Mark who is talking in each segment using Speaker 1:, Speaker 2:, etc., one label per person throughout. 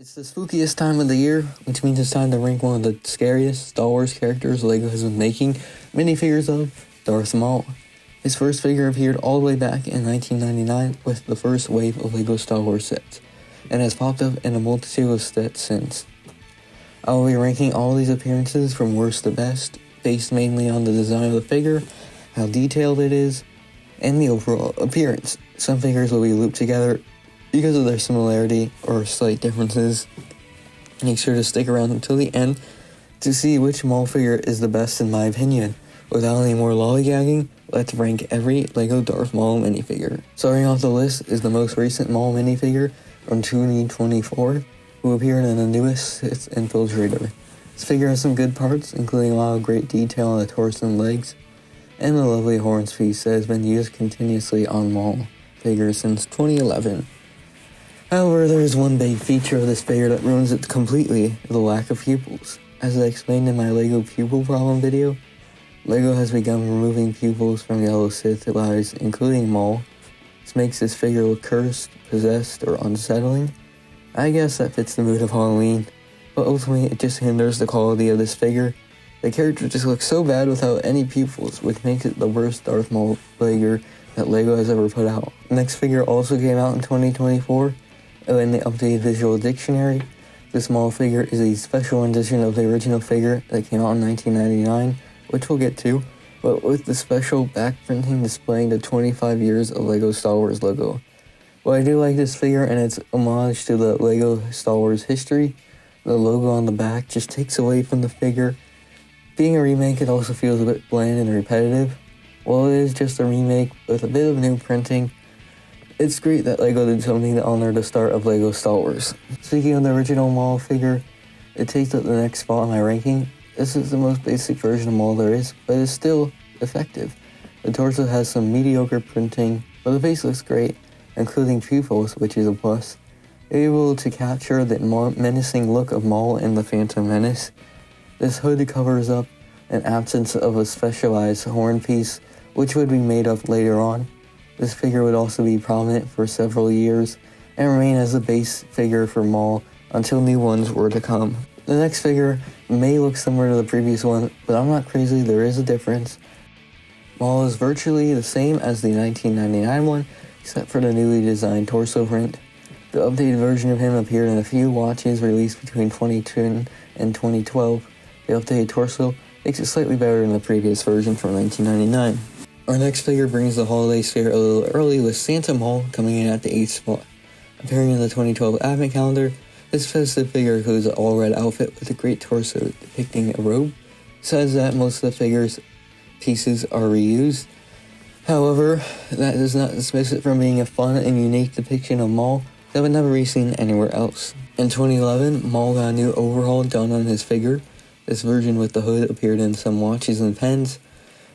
Speaker 1: It's the spookiest time of the year, which means it's time to rank one of the scariest Star Wars characters LEGO has been making minifigures of, Darth Maul. His first figure appeared all the way back in 1999 with the first wave of LEGO Star Wars sets, and has popped up in a multitude of sets since. I will be ranking all these appearances from worst to best, based mainly on the design of the figure, how detailed it is, and the overall appearance. Some figures will be looped together because of their similarity or slight differences. Make sure to stick around until the end to see which Maul figure is the best in my opinion. Without any more lollygagging, let's rank every LEGO Darth Maul minifigure. Starting off the list is the most recent Maul minifigure from 2024, who appeared in the newest Sith Infiltrator. This figure has some good parts, including a lot of great detail on the torso and legs, and the lovely horns piece that has been used continuously on Maul figures since 2011. However, there is one big feature of this figure that ruins it completely, the lack of pupils. As I explained in my LEGO pupil problem video, LEGO has begun removing pupils from yellow Sith allies, including Maul. This makes this figure look cursed, possessed, or unsettling. I guess that fits the mood of Halloween, but ultimately it just hinders the quality of this figure. The character just looks so bad without any pupils, which makes it the worst Darth Maul figure that LEGO has ever put out. The next figure also came out in 2024, in the updated visual dictionary. This Maul figure is a special edition of the original figure that came out in 1999, which we'll get to, but with the special back printing displaying the 25 years of LEGO Star Wars logo. While I do like this figure and its homage to the LEGO Star Wars history, the logo on the back just takes away from the figure. Being a remake, it also feels a bit bland and repetitive. While it is just a remake with a bit of new printing, it's great that LEGO did something to honor the start of LEGO Star Wars. Speaking of the original Maul figure, it takes up the next spot in my ranking. This is the most basic version of Maul there is, but it's still effective. The torso has some mediocre printing, but the face looks great, including pupils, which is a plus. Able to capture the menacing look of Maul in The Phantom Menace. This hood covers up an absence of a specialized horn piece, which would be made up later on. This figure would also be prominent for several years and remain as the base figure for Maul until new ones were to come. The next figure may look similar to the previous one, but I'm not crazy, there is a difference. Maul is virtually the same as the 1999 one, except for the newly designed torso print. The updated version of him appeared in a few watches released between 2010 and 2012. The updated torso makes it slightly better than the previous version from 1999. Our next figure brings the holiday scare a little early, with Santa Maul coming in at the 8th spot. Appearing in the 2012 Advent Calendar, this festive figure includes an all-red outfit with a great torso depicting a robe. Besides that, most of the figure's pieces are reused. However, that does not dismiss it from being a fun and unique depiction of Maul that would never be seen anywhere else. In 2011, Maul got a new overhaul done on his figure. This version with the hood appeared in some watches and pens.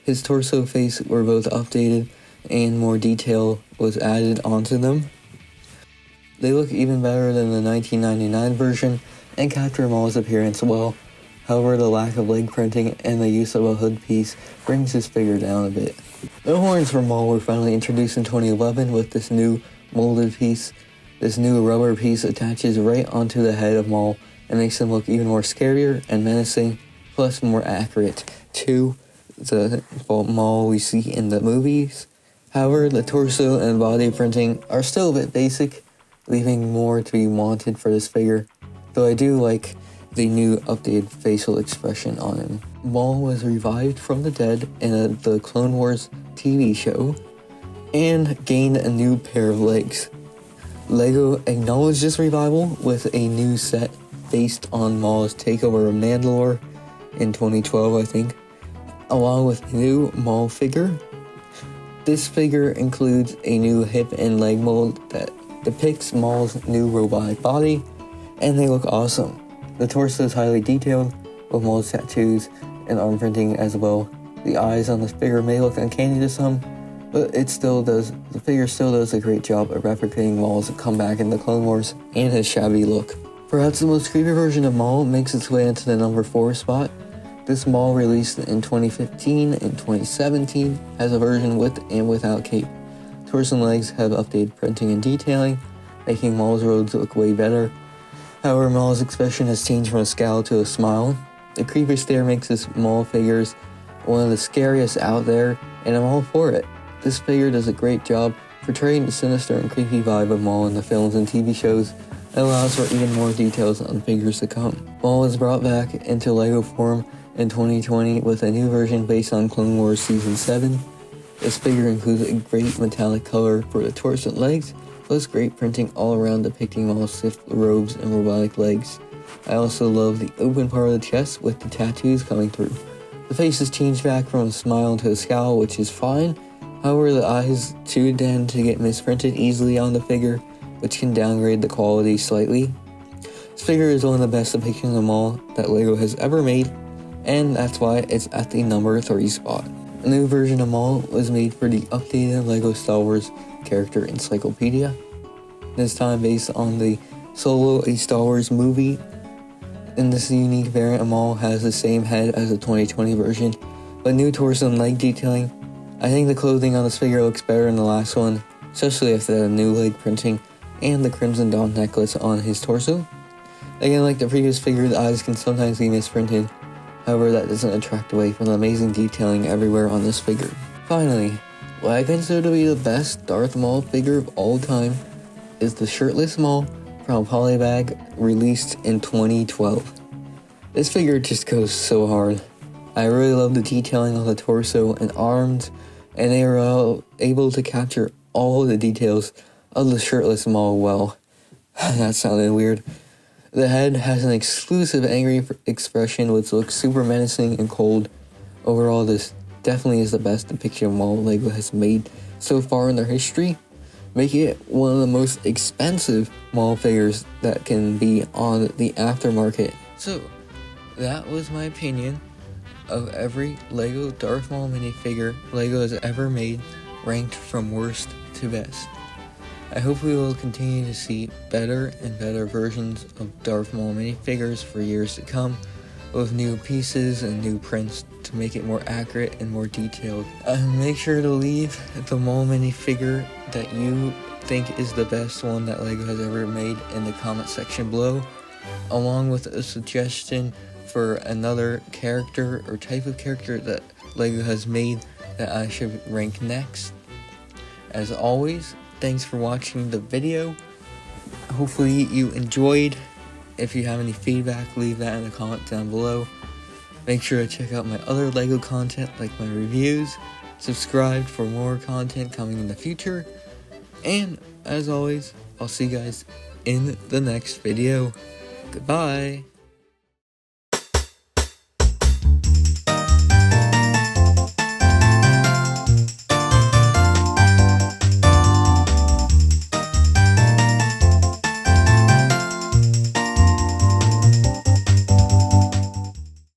Speaker 1: His torso face were both updated and more detail was added onto them. They look even better than the 1999 version and capture Maul's appearance well. However, the lack of leg printing and the use of a hood piece brings this figure down a bit. The horns for Maul were finally introduced in 2011 with this new molded piece. This new rubber piece attaches right onto the head of Maul and makes him look even more scarier and menacing, plus more accurate to the Maul we see in the movies. However, the torso and body printing are still a bit basic, leaving more to be wanted for this figure, though I do like the new updated facial expression on him. Maul was revived from the dead in the Clone Wars TV show, and gained a new pair of legs. LEGO acknowledged this revival with a new set based on Maul's takeover of Mandalore in 2012, I think, along with a new Maul figure. This figure includes a new hip and leg mold that depicts Maul's new robotic body, and they look awesome. The torso is highly detailed, with Maul's tattoos and arm printing as well. The eyes on this figure may look uncanny to some, but the figure still does a great job of replicating Maul's comeback in the Clone Wars and his shabby look. Perhaps the most creepy version of Maul makes its way into the number 4 spot. This Maul, released in 2015 and 2017, has a version with and without cape. Torso and legs have updated printing and detailing, making Maul's robes look way better. However, Maul's expression has changed from a scowl to a smile. The creepy stare makes this Maul figures one of the scariest out there, and I'm all for it. This figure does a great job portraying the sinister and creepy vibe of Maul in the films and TV shows, and allows for even more details on figures to come. Maul was brought back into LEGO form in 2020 with a new version based on Clone Wars Season 7. This figure includes a great metallic color for the torso and legs, plus great printing all around depicting Maul's Sith robes and robotic legs. I also love the open part of the chest with the tattoos coming through. The face is changed back from a smile to a scowl, which is fine. However, the eyes too tend to get misprinted easily on the figure, which can downgrade the quality slightly. This figure is one of the best depictions of Maul that LEGO has ever made, and that's why it's at the number 3 spot. A new version of Maul was made for the updated LEGO Star Wars Character Encyclopedia, this time based on the Solo: A Star Wars movie. And this unique variant of Maul has the same head as the 2020 version, but new torso and leg detailing. I think the clothing on this figure looks better than the last one, especially after the new leg printing and the Crimson Dawn necklace on his torso. Again, like the previous figure, the eyes can sometimes be misprinted. However, that doesn't detract away from the amazing detailing everywhere on this figure. Finally, what I consider to be the best Darth Maul figure of all time is the shirtless Maul from Polybag, released in 2012. This figure just goes so hard. I really love the detailing on the torso and arms, and they were able to capture all the details of the shirtless Maul well. That sounded weird. The head has an exclusive angry expression which looks super menacing and cold. Overall, this definitely is the best depiction of Maul LEGO has made so far in their history, making it one of the most expensive Maul figures that can be on the aftermarket. So, that was my opinion of every LEGO Darth Maul minifigure LEGO has ever made, ranked from worst to best. I hope we will continue to see better and better versions of Darth Maul minifigures for years to come, with new pieces and new prints to make it more accurate and more detailed. Make sure to leave the Maul minifigure that you think is the best one that LEGO has ever made in the comment section below, along with a suggestion for another character or type of character that LEGO has made that I should rank next. As always, thanks for watching the video. Hopefully you enjoyed. If you have any feedback, leave that in the comment down below. Make sure to check out my other LEGO content like my reviews. Subscribe for more content coming in the future. And as always, I'll see you guys in the next video. Goodbye.